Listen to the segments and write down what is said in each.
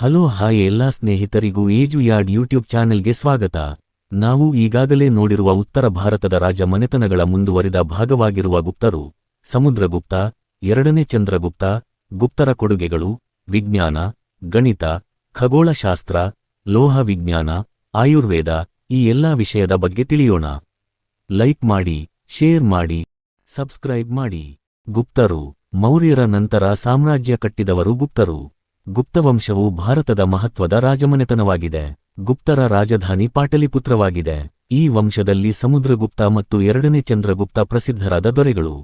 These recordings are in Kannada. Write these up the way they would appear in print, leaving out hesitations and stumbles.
ಹಲೋ ಹಾಯ್ ಎಲ್ಲಾ ಸ್ನೇಹಿತರಿಗೂ ಏಜು ಯಾರ್ಡ್ ಯೂಟ್ಯೂಬ್ ಚಾನೆಲ್ಗೆ ಸ್ವಾಗತ. ನಾವು ಈಗಾಗಲೇ ನೋಡಿರುವ ಉತ್ತರ ಭಾರತದ ರಾಜ ಮನೆತನಗಳ ಮುಂದುವರಿದ ಭಾಗವಾಗಿರುವ ಗುಪ್ತರು, ಸಮುದ್ರಗುಪ್ತ, ಎರಡನೇ ಚಂದ್ರಗುಪ್ತ, ಗುಪ್ತರ ಕೊಡುಗೆಗಳು, ವಿಜ್ಞಾನ, ಗಣಿತ, ಖಗೋಳಶಾಸ್ತ್ರ, ಲೋಹ ವಿಜ್ಞಾನ, ಆಯುರ್ವೇದ ಈ ಎಲ್ಲಾ ವಿಷಯದ ಬಗ್ಗೆ ತಿಳಿಯೋಣ. ಲೈಕ್ ಮಾಡಿ, ಶೇರ್ ಮಾಡಿ, ಸಬ್ಸ್ಕ್ರೈಬ್ ಮಾಡಿ. ಗುಪ್ತರು, ಮೌರ್ಯರ ನಂತರ ಸಾಮ್ರಾಜ್ಯ ಕಟ್ಟಿದವರು ಗುಪ್ತರು. ಗುಪ್ತವಂಶವು ಭಾರತದ ಮಹತ್ವದ ರಾಜಮನೆತನವಾಗಿದೆ. ಗುಪ್ತರ ರಾಜಧಾನಿ ಪಾಟಲಿಪುತ್ರವಾಗಿದೆ. ಈ ವಂಶದಲ್ಲಿ ಸಮುದ್ರಗುಪ್ತ ಮತ್ತು ಎರಡನೇ ಚಂದ್ರಗುಪ್ತ ಪ್ರಸಿದ್ಧರಾದ ದೊರೆಗಳು.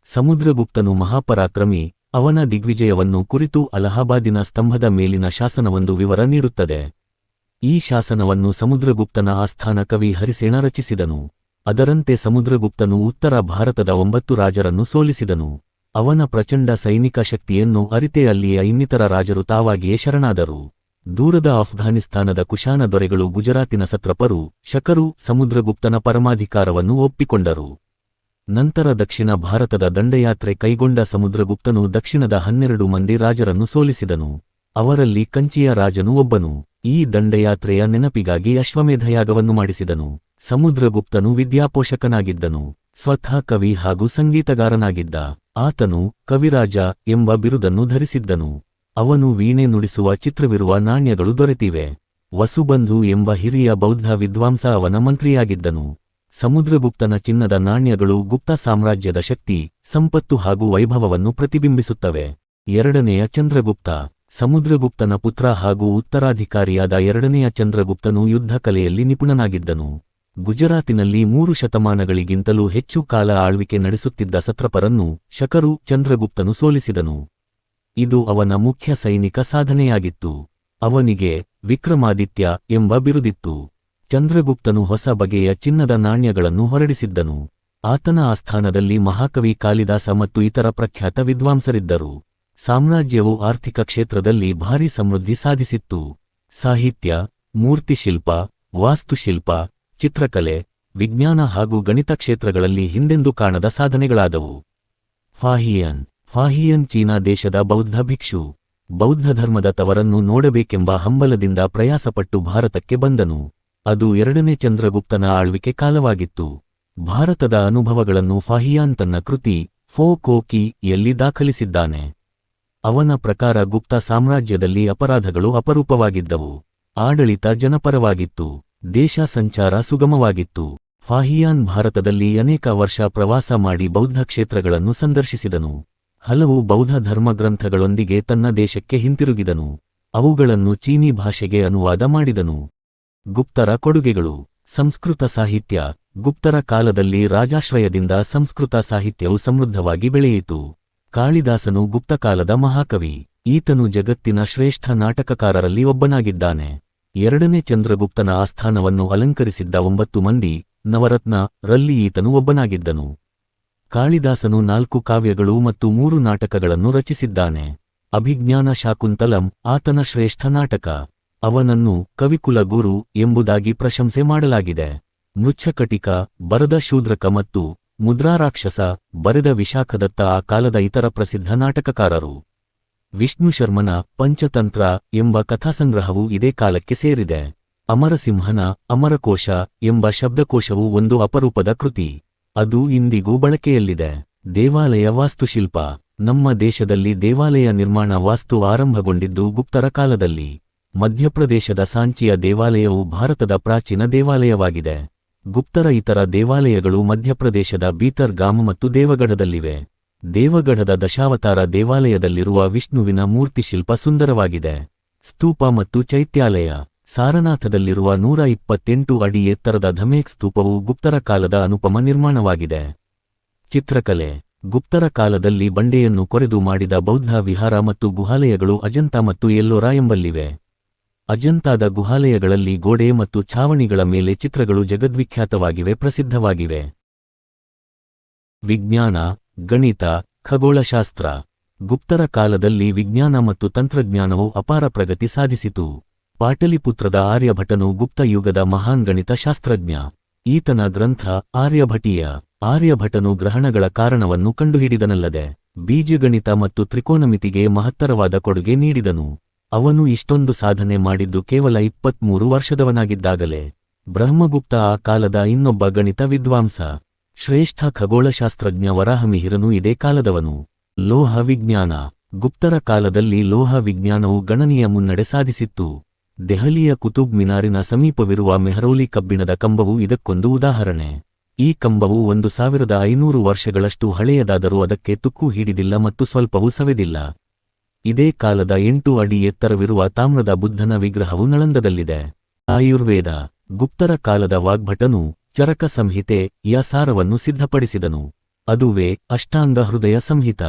ಸಮುದ್ರಗುಪ್ತನು ಮಹಾಪರಾಕ್ರಮಿ. ಅವನ ದಿಗ್ವಿಜಯವನ್ನು ಕುರಿತು ಅಲಹಾಬಾದಿನ ಸ್ತಂಭದ ಮೇಲಿನ ಶಾಸನವೊಂದು ವಿವರ ನೀಡುತ್ತದೆ. ಈ ಶಾಸನವನ್ನು ಸಮುದ್ರಗುಪ್ತನ ಆಸ್ಥಾನ ಕವಿ ಹರಿಸೇನ ರಚಿಸಿದನು. ಅದರಂತೆ ಸಮುದ್ರಗುಪ್ತನು ಉತ್ತರ ಭಾರತದ 9 ರಾಜರನ್ನು ಸೋಲಿಸಿದನು. ಅವನ ಪ್ರಚಂಡ ಸೈನಿಕ ಶಕ್ತಿಯನ್ನು ಅರಿತೇ ಅಲ್ಲಿಯ ಇನ್ನಿತರ ರಾಜರು ತಾವಾಗಿಯೇ ಶರಣಾದರು. ದೂರದ ಅಫ್ಘಾನಿಸ್ತಾನದ ಕುಶಾನ ದೊರೆಗಳು ಗುಜರಾತಿನ ಸತ್ರಪರು, ಶಕರು ಸಮುದ್ರಗುಪ್ತನ ಪರಮಾಧಿಕಾರವನ್ನು ಒಪ್ಪಿಕೊಂಡರು. ನಂತರ ದಕ್ಷಿಣ ಭಾರತದ ದಂಡಯಾತ್ರೆ ಕೈಗೊಂಡ ಸಮುದ್ರಗುಪ್ತನು ದಕ್ಷಿಣದ 12 ಮಂದಿ ರಾಜರನ್ನು ಸೋಲಿಸಿದನು. ಅವರಲ್ಲಿ ಕಂಚಿಯ ರಾಜನು ಒಬ್ಬನು. ಈ ದಂಡಯಾತ್ರೆಯ ನೆನಪಿಗಾಗಿ ಅಶ್ವಮೇಧಯಾಗವನ್ನು ಮಾಡಿಸಿದನು. ಸಮುದ್ರಗುಪ್ತನು ವಿದ್ಯಾಪೋಷಕನಾಗಿದ್ದನು. ಸ್ವತಃ ಕವಿ ಹಾಗೂ ಸಂಗೀತಗಾರನಾಗಿದ್ದ. ಆತನು ಕವಿರಾಜ ಎಂಬ ಬಿರುದನ್ನು ಧರಿಸಿದ್ದನು. ಅವನು ವೀಣೆ ನುಡಿಸುವ ಚಿತ್ರವಿರುವ ನಾಣ್ಯಗಳು ದೊರೆತಿವೆ. ವಸುಬಂಧು ಎಂಬ ಹಿರಿಯ ಬೌದ್ಧ ವಿದ್ವಾಂಸ ಅವನ ಮಂತ್ರಿಯಾಗಿದ್ದನು. ಸಮುದ್ರಗುಪ್ತನ ಚಿನ್ನದ ನಾಣ್ಯಗಳು ಗುಪ್ತ ಸಾಮ್ರಾಜ್ಯದ ಶಕ್ತಿ, ಸಂಪತ್ತು ಹಾಗೂ ವೈಭವವನ್ನು ಪ್ರತಿಬಿಂಬಿಸುತ್ತವೆ. ಎರಡನೆಯ ಚಂದ್ರಗುಪ್ತ. ಸಮುದ್ರಗುಪ್ತನ ಪುತ್ರ ಹಾಗೂ ಉತ್ತರಾಧಿಕಾರಿಯಾದ ಎರಡನೆಯ ಚಂದ್ರಗುಪ್ತನು ಯುದ್ಧ ಕಲೆಯಲ್ಲಿ ನಿಪುಣನಾಗಿದ್ದನು. ಗುಜರಾತಿನಲ್ಲಿ 3 ಶತಮಾನಗಳಿಗಿಂತಲೂ ಹೆಚ್ಚು ಕಾಲ ಆಳ್ವಿಕೆ ನಡೆಸುತ್ತಿದ್ದ ಸತ್ರಪರನ್ನು, ಶಕರು, ಚಂದ್ರಗುಪ್ತನು ಸೋಲಿಸಿದನು. ಇದು ಅವನ ಮುಖ್ಯ ಸೈನಿಕ ಸಾಧನೆಯಾಗಿತ್ತು. ಅವನಿಗೆ ವಿಕ್ರಮಾದಿತ್ಯ ಎಂಬ ಬಿರುದಿತ್ತು. ಚಂದ್ರಗುಪ್ತನು ಹೊಸ ಬಗೆಯ ಚಿನ್ನದ ನಾಣ್ಯಗಳನ್ನು ಹೊರಡಿಸಿದ್ದನು. ಆತನ ಆಸ್ಥಾನದಲ್ಲಿ ಮಹಾಕವಿ ಕಾಳಿದಾಸ ಮತ್ತು ಇತರ ಪ್ರಖ್ಯಾತ ವಿದ್ವಾಂಸರಿದ್ದರು. ಸಾಮ್ರಾಜ್ಯವು ಆರ್ಥಿಕ ಕ್ಷೇತ್ರದಲ್ಲಿ ಭಾರೀ ಸಮೃದ್ಧಿ ಸಾಧಿಸಿತ್ತು. ಸಾಹಿತ್ಯ, ಮೂರ್ತಿಶಿಲ್ಪ, ವಾಸ್ತುಶಿಲ್ಪ, ಚಿತ್ರಕಲೆ, ವಿಜ್ಞಾನ ಹಾಗೂ ಗಣಿತ ಕ್ಷೇತ್ರಗಳಲ್ಲಿ ಹಿಂದೆಂದೂ ಕಾಣದ ಸಾಧನೆಗಳಾದವು. ಫಾಹಿಯನ್ ಚೀನಾ ದೇಶದ ಬೌದ್ಧ ಭಿಕ್ಷು. ಬೌದ್ಧ ಧರ್ಮದ ತವರನ್ನು ನೋಡಬೇಕೆಂಬ ಹಂಬಲದಿಂದ ಪ್ರಯಾಸಪಟ್ಟು ಭಾರತಕ್ಕೆ ಬಂದನು. ಅದು ಎರಡನೇ ಚಂದ್ರಗುಪ್ತನ ಆಳ್ವಿಕೆ ಕಾಲವಾಗಿತ್ತು. ಭಾರತದ ಅನುಭವಗಳನ್ನು ಫಾಹಿಯಾನ್ ತನ್ನ ಕೃತಿ ಫೋ ಕೋಕಿ ಯಲ್ಲಿ ದಾಖಲಿಸಿದ್ದಾನೆ. ಅವನ ಪ್ರಕಾರ ಗುಪ್ತ ಸಾಮ್ರಾಜ್ಯದಲ್ಲಿ ಅಪರಾಧಗಳು ಅಪರೂಪವಾಗಿದ್ದವು. ಆಡಳಿತ ಜನಪರವಾಗಿತ್ತು. ದೇಶ ಸಂಚಾರ ಸುಗಮವಾಗಿತ್ತು. ಫಾಹಿಯಾನ್ ಭಾರತದಲ್ಲಿ ಅನೇಕ ವರ್ಷ ಪ್ರವಾಸ ಮಾಡಿ ಬೌದ್ಧ ಕ್ಷೇತ್ರಗಳನ್ನು ಸಂದರ್ಶಿಸಿದನು. ಹಲವು ಬೌದ್ಧ ಧರ್ಮಗ್ರಂಥಗಳೊಂದಿಗೆ ತನ್ನ ದೇಶಕ್ಕೆ ಹಿಂತಿರುಗಿದನು. ಅವುಗಳನ್ನು ಚೀನೀ ಭಾಷೆಗೆ ಅನುವಾದ ಮಾಡಿದನು. ಗುಪ್ತರ ಕೊಡುಗೆಗಳು. ಸಂಸ್ಕೃತ ಸಾಹಿತ್ಯ. ಗುಪ್ತರ ಕಾಲದಲ್ಲಿ ರಾಜಾಶ್ರಯದಿಂದ ಸಂಸ್ಕೃತ ಸಾಹಿತ್ಯವು ಸಮೃದ್ಧವಾಗಿ ಬೆಳೆಯಿತು. ಕಾಳಿದಾಸನು ಗುಪ್ತಕಾಲದ ಮಹಾಕವಿ. ಈತನು ಜಗತ್ತಿನ ಶ್ರೇಷ್ಠ ನಾಟಕಕಾರರಲ್ಲಿ ಒಬ್ಬನಾಗಿದ್ದಾನೆ. ಎರಡನೇ ಚಂದ್ರಗುಪ್ತನ ಆಸ್ಥಾನವನ್ನು ಅಲಂಕರಿಸಿದ್ದ 9 ಮಂದಿ ನವರತ್ನ ರಲ್ಲಿ ಈತನು ಒಬ್ಬನಾಗಿದ್ದನು. ಕಾಳಿದಾಸನು 4 ಕಾವ್ಯಗಳು ಮತ್ತು 3 ನಾಟಕಗಳನ್ನು ರಚಿಸಿದ್ದಾನೆ. ಅಭಿಜ್ಞಾನ ಶಾಕುಂತಲಂ ಆತನ ಶ್ರೇಷ್ಠ ನಾಟಕ. ಅವನನ್ನು ಕವಿಕುಲ ಗುರು ಎಂಬುದಾಗಿ ಪ್ರಶಂಸೆ ಮಾಡಲಾಗಿದೆ. ಮೃಚ್ಛಕಟಿಕ ಬರೆದ ಶೂದ್ರಕ ಮತ್ತು ಮುದ್ರಾರಾಕ್ಷಸ ಬರೆದ ವಿಶಾಖದತ್ತ ಆ ಕಾಲದ ಇತರ ಪ್ರಸಿದ್ಧ ನಾಟಕಕಾರರು. ವಿಷ್ಣು ಶರ್ಮನ ಪಂಚತಂತ್ರ ಎಂಬ ಕಥಾಸಂಗ್ರಹವು ಇದೇ ಕಾಲಕ್ಕೆ ಸೇರಿದೆ. ಅಮರಸಿಂಹನ ಅಮರಕೋಶ ಎಂಬ ಶಬ್ದಕೋಶವು ಒಂದು ಅಪರೂಪದ ಕೃತಿ. ಅದು ಇಂದಿಗೂ ಬಳಕೆಯಲ್ಲಿದೆ. ದೇವಾಲಯ ವಾಸ್ತುಶಿಲ್ಪ. ನಮ್ಮ ದೇಶದಲ್ಲಿ ದೇವಾಲಯ ನಿರ್ಮಾಣ ವಾಸ್ತು ಆರಂಭಗೊಂಡಿದ್ದು ಗುಪ್ತರ ಕಾಲದಲ್ಲಿ. ಮಧ್ಯಪ್ರದೇಶದ ಸಾಂಚಿಯ ದೇವಾಲಯವು ಭಾರತದ ಪ್ರಾಚೀನ ದೇವಾಲಯವಾಗಿದೆ. ಗುಪ್ತರ ಇತರ ದೇವಾಲಯಗಳು ಮಧ್ಯಪ್ರದೇಶದ ಬೀತರ್ ಗಾಮ್ ಮತ್ತು ದೇವಗಢದಲ್ಲಿವೆ. ದೇವಗಢದ ದಶಾವತಾರ ದೇವಾಲಯದಲ್ಲಿರುವ ವಿಷ್ಣುವಿನ ಮೂರ್ತಿಶಿಲ್ಪ ಸುಂದರವಾಗಿದೆ. ಸ್ತೂಪ ಮತ್ತು ಚೈತ್ಯಾಲಯ. ಸಾರನಾಥದಲ್ಲಿರುವ 128 ಅಡಿ ಎತ್ತರದ ಧಮೇಕ್ ಸ್ತೂಪವು ಗುಪ್ತರ ಕಾಲದ ಅನುಪಮ ನಿರ್ಮಾಣವಾಗಿದೆ. ಚಿತ್ರಕಲೆ. ಗುಪ್ತರ ಕಾಲದಲ್ಲಿ ಬಂಡೆಯನ್ನು ಕೊರೆದು ಮಾಡಿದ ಬೌದ್ಧ ವಿಹಾರ ಮತ್ತು ಗುಹಾಲಯಗಳು ಅಜಂತ ಮತ್ತು ಎಲ್ಲೋರಾ ಎಂಬಲ್ಲಿವೆ. ಅಜಂತಾದ ಗುಹಾಲಯಗಳಲ್ಲಿ ಗೋಡೆ ಮತ್ತು ಛಾವಣಿಗಳ ಮೇಲೆ ಚಿತ್ರಗಳು ಜಗದ್ವಿಖ್ಯಾತವಾಗಿವೆ, ಪ್ರಸಿದ್ಧವಾಗಿವೆ. ವಿಜ್ಞಾನ, ಗಣಿತ, ಖಗೋಳಶಾಸ್ತ್ರ. ಗುಪ್ತರ ಕಾಲದಲ್ಲಿ ವಿಜ್ಞಾನ ಮತ್ತು ತಂತ್ರಜ್ಞಾನವು ಅಪಾರ ಪ್ರಗತಿ ಸಾಧಿಸಿತು. ಪಾಟಲಿಪುತ್ರದ ಆರ್ಯಭಟನು ಗುಪ್ತ ಯುಗದ ಮಹಾನ್ ಗಣಿತ ಶಾಸ್ತ್ರಜ್ಞ. ಈತನ ಗ್ರಂಥ ಆರ್ಯಭಟೀಯ. ಆರ್ಯಭಟನು ಗ್ರಹಣಗಳ ಕಾರಣವನ್ನು ಕಂಡುಹಿಡಿದನಲ್ಲದೆ ಬೀಜಗಣಿತ ಮತ್ತು ತ್ರಿಕೋನಮಿತಿಗೆ ಮಹತ್ತರವಾದ ಕೊಡುಗೆ ನೀಡಿದನು. ಅವನು ಇಷ್ಟೊಂದು ಸಾಧನೆ ಮಾಡಿದ್ದು ಕೇವಲ 23 ವರ್ಷದವನಾಗಿದ್ದಾಗಲೇ. ಬ್ರಹ್ಮಗುಪ್ತ ಆ ಕಾಲದ ಇನ್ನೊಬ್ಬ ಗಣಿತ ವಿದ್ವಾಂಸ. ಶ್ರೇಷ್ಠ ಖಗೋಳಶಾಸ್ತ್ರಜ್ಞ ವರಾಹಮಿಹಿರನು ಇದೇ ಕಾಲದವನು. ಲೋಹ ವಿಜ್ಞಾನ. ಗುಪ್ತರ ಕಾಲದಲ್ಲಿ ಲೋಹ ವಿಜ್ಞಾನವು ಗಣನೀಯ ಮುನ್ನಡೆ ಸಾಧಿಸಿತ್ತು. ದೆಹಲಿಯ ಕುತುಬ್ ಮಿನಾರಿನ ಸಮೀಪವಿರುವ ಮೆಹರೌಲಿ ಕಬ್ಬಿಣದ ಕಂಬವು ಇದಕ್ಕೊಂದು ಉದಾಹರಣೆ. ಈ ಕಂಬವು 1500 ವರ್ಷಗಳಷ್ಟು ಹಳೆಯದಾದರೂ ಅದಕ್ಕೆ ತುಕ್ಕು ಹಿಡಿದಿಲ್ಲ ಮತ್ತು ಸ್ವಲ್ಪವೂ ಸವೆದಿಲ್ಲ. ಇದೇ ಕಾಲದ 8 ಅಡಿ ಎತ್ತರವಿರುವ ತಾಮ್ರದ ಬುದ್ಧನ ವಿಗ್ರಹವು ನಳಂದದಲ್ಲಿದೆ. ಆಯುರ್ವೇದ. ಗುಪ್ತರ ಕಾಲದ ವಾಗ್ಭಟನು ಚರಕ ಸಂಹಿತೆ ಯ ಸಾರವನ್ನು ಸಿದ್ಧಪಡಿಸಿದನು. ಅದುವೇ ಅಷ್ಟಾಂಗ ಹೃದಯ ಸಂಹಿತ.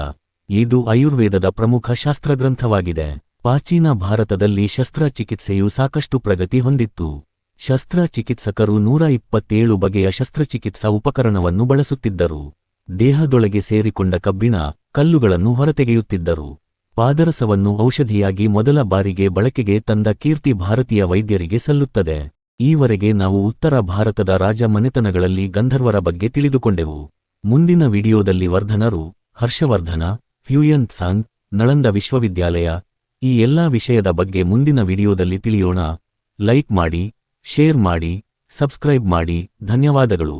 ಇದು ಆಯುರ್ವೇದದ ಪ್ರಮುಖ ಶಾಸ್ತ್ರಗ್ರಂಥವಾಗಿದೆ. ಪ್ರಾಚೀನ ಭಾರತದಲ್ಲಿ ಶಸ್ತ್ರಚಿಕಿತ್ಸೆಯು ಸಾಕಷ್ಟು ಪ್ರಗತಿ ಹೊಂದಿತ್ತು. ಶಸ್ತ್ರಚಿಕಿತ್ಸಕರು 127 ಬಗೆಯ ಶಸ್ತ್ರಚಿಕಿತ್ಸಾ ಉಪಕರಣವನ್ನು ಬಳಸುತ್ತಿದ್ದರು. ದೇಹದೊಳಗೆ ಸೇರಿಕೊಂಡ ಕಬ್ಬಿಣ, ಕಲ್ಲುಗಳನ್ನು ಹೊರತೆಗೆಯುತ್ತಿದ್ದರು. ಪಾದರಸವನ್ನು ಔಷಧಿಯಾಗಿ ಮೊದಲ ಬಾರಿಗೆ ಬಳಕೆಗೆ ತಂದ ಕೀರ್ತಿ ಭಾರತೀಯ ವೈದ್ಯರಿಗೆ ಸಲ್ಲುತ್ತದೆ. ಈವರೆಗೆ ನಾವು ಉತ್ತರ ಭಾರತದ ರಾಜ ಮನೆತನಗಳಲ್ಲಿ ಗಂಧರ್ವರ ಬಗ್ಗೆ ತಿಳಿದುಕೊಂಡೆವು. ಮುಂದಿನ ವಿಡಿಯೋದಲ್ಲಿ ವರ್ಧನರು, ಹರ್ಷವರ್ಧನ, ಹ್ಯೂಯನ್ ತ್ಸಾಂಗ್, ನಳಂದ ವಿಶ್ವವಿದ್ಯಾಲಯ ಈ ಎಲ್ಲಾ ವಿಷಯದ ಬಗ್ಗೆ ಮುಂದಿನ ವಿಡಿಯೋದಲ್ಲಿ ತಿಳಿಯೋಣ. ಲೈಕ್ ಮಾಡಿ, ಶೇರ್ ಮಾಡಿ, ಸಬ್ಸ್ಕ್ರೈಬ್ ಮಾಡಿ. ಧನ್ಯವಾದಗಳು.